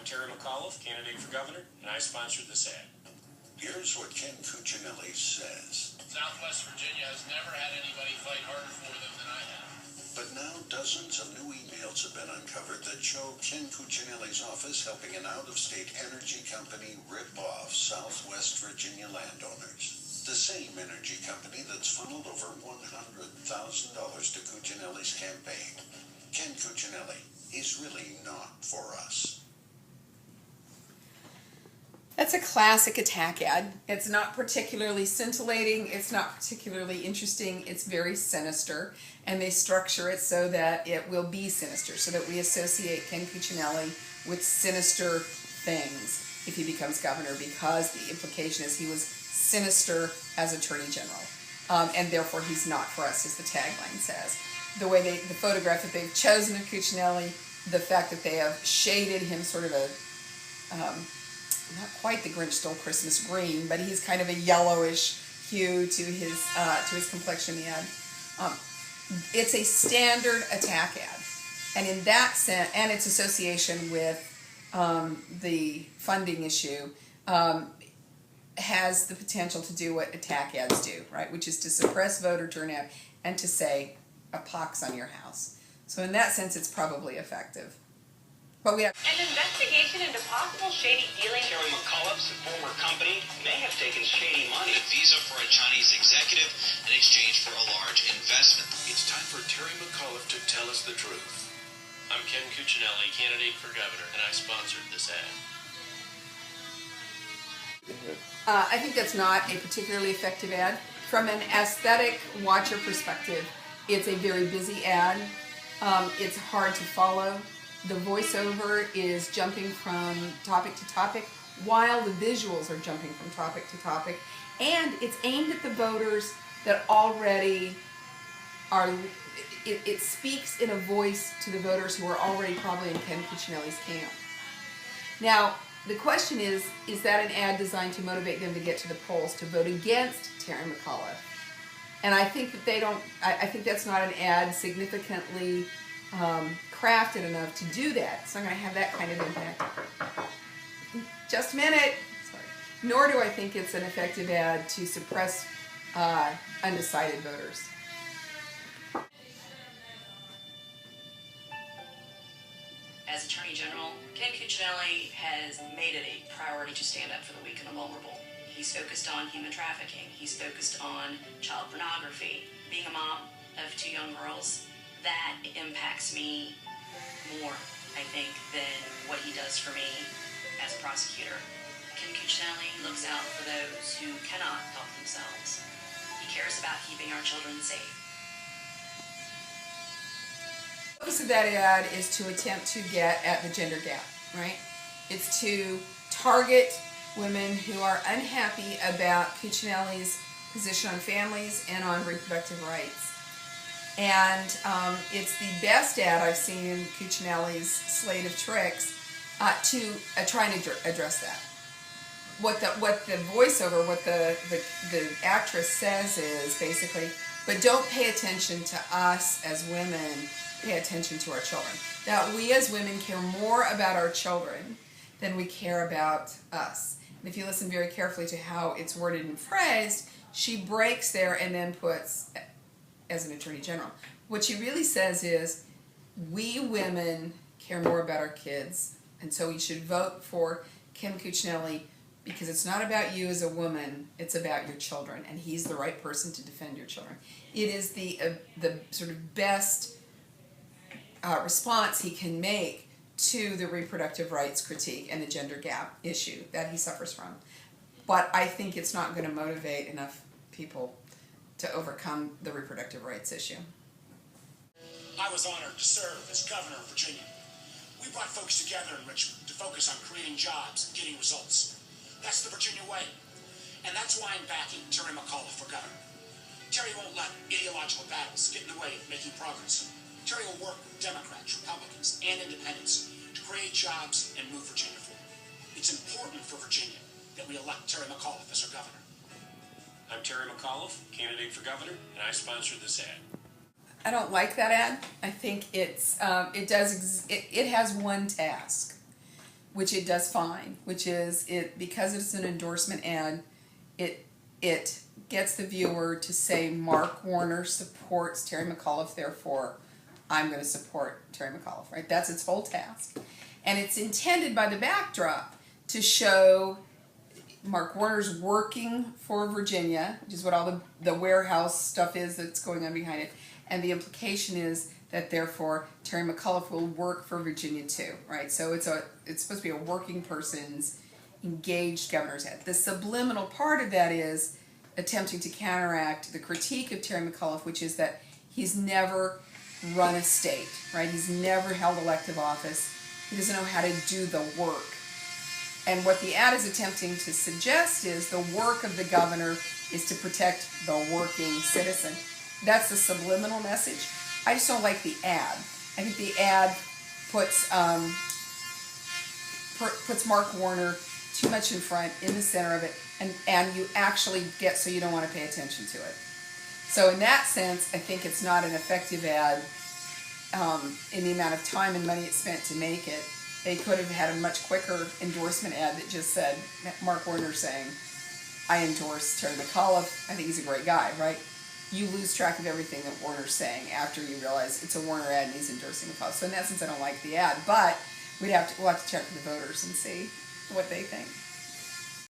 I'm Terry McAuliffe, candidate for governor, and I sponsored this ad. Here's what Ken Cuccinelli says. Southwest Virginia has never had anybody fight harder for them than I have. But now dozens of new emails have been uncovered that show Ken Cuccinelli's office helping an out-of-state energy company rip off Southwest Virginia landowners. The same energy company that's funneled over $100,000 to Cuccinelli's campaign. Ken Cuccinelli is really not for us. That's a classic attack ad. It's not particularly scintillating, it's not particularly interesting, it's very sinister, and they structure it so that it will be sinister, so that we associate Ken Cuccinelli with sinister things if he becomes governor, because the implication is he was sinister as Attorney General, and therefore he's not for us, as the tagline says. The way the photograph that they've chosen of Cuccinelli, the fact that they have shaded him sort of a not quite the Grinch Stole Christmas green, but he's kind of a yellowish hue to his complexion in the ad. It's a standard attack ad, and in that sense, and its association with the funding issue has the potential to do what attack ads do, right? Which is to suppress voter turnout and to say a pox on your house. So in that sense, it's probably effective. But we have an investigation into possible shady dealing. Terry McAuliffe's former company may have taken shady money. A visa for a Chinese executive in exchange for a large investment. It's time for Terry McAuliffe to tell us the truth. I'm Ken Cuccinelli, candidate for governor, and I sponsored this ad. I think that's not a particularly effective ad. From an aesthetic watcher perspective, it's a very busy ad. It's hard to follow. The voiceover is jumping from topic to topic, while the visuals are jumping from topic to topic. And it's aimed at the voters that already are, it speaks in a voice to the voters who are already probably in Ken Cuccinelli's camp. Now, the question is that an ad designed to motivate them to get to the polls to vote against Terry McAuliffe? And I think that I think that's not an ad significantly crafted enough to do that. It's not going to have that kind of impact. Just a minute. Sorry. Nor do I think it's an effective ad to suppress undecided voters. As Attorney General, Ken Cuccinelli has made it a priority to stand up for the weak and the vulnerable. He's focused on human trafficking. He's focused on child pornography. Being a mom of 2 young girls, that impacts me more, I think, than what he does for me as a prosecutor. Ken Cuccinelli looks out for those who cannot help themselves. He cares about keeping our children safe. The focus of that ad is to attempt to get at the gender gap, right? It's to target women who are unhappy about Cuccinelli's position on families and on reproductive rights. And it's the best ad I've seen in Cuccinelli's slate of tricks to try and address that. What the voiceover, what the actress says is basically, but don't pay attention to us as women, pay attention to our children. That we as women care more about our children than we care about us. And if you listen very carefully to how it's worded and phrased, she breaks there and then puts, as an Attorney General, what she really says is, we women care more about our kids, and so we should vote for Ken Cuccinelli because it's not about you as a woman, it's about your children, and he's the right person to defend your children. It is the sort of best response he can make to the reproductive rights critique and the gender gap issue that he suffers from. But I think it's not going to motivate enough people to overcome the reproductive rights issue. I was honored to serve as governor of Virginia. We brought folks together in Richmond to focus on creating jobs and getting results. That's the Virginia way. And that's why I'm backing Terry McAuliffe for governor. Terry won't let ideological battles get in the way of making progress. Terry will work with Democrats, Republicans, and independents to create jobs and move Virginia forward. It's important for Virginia that we elect Terry McAuliffe as our governor. I'm Terry McAuliffe, candidate for governor, and I sponsored this ad. I don't like that ad. I think it has one task, which it does fine, which is because it's an endorsement ad, it gets the viewer to say Mark Warner supports Terry McAuliffe, therefore I'm going to support Terry McAuliffe, right? That's its whole task. And it's intended by the backdrop to show Mark Warner's working for Virginia, which is what all the warehouse stuff is that's going on behind it. And the implication is that therefore Terry McAuliffe will work for Virginia too, right? So it's supposed to be a working person's engaged governor's ad. The subliminal part of that is attempting to counteract the critique of Terry McAuliffe, which is that he's never run a state, right? He's never held elective office. He doesn't know how to do the work. And what the ad is attempting to suggest is the work of the governor is to protect the working citizen. That's the subliminal message. I just don't like the ad. I think the ad puts Mark Warner too much in front, in the center of it, and you actually get so you don't want to pay attention to it. So in that sense, I think it's not an effective ad in the amount of time and money it spent to make it. They could have had a much quicker endorsement ad that just said, Mark Warner saying, I endorse Terry McAuliffe. I think he's a great guy, right? You lose track of everything that Warner's saying after you realize it's a Warner ad and he's endorsing McAuliffe. So in that sense, I don't like the ad, but we'll have to check with the voters and see what they think.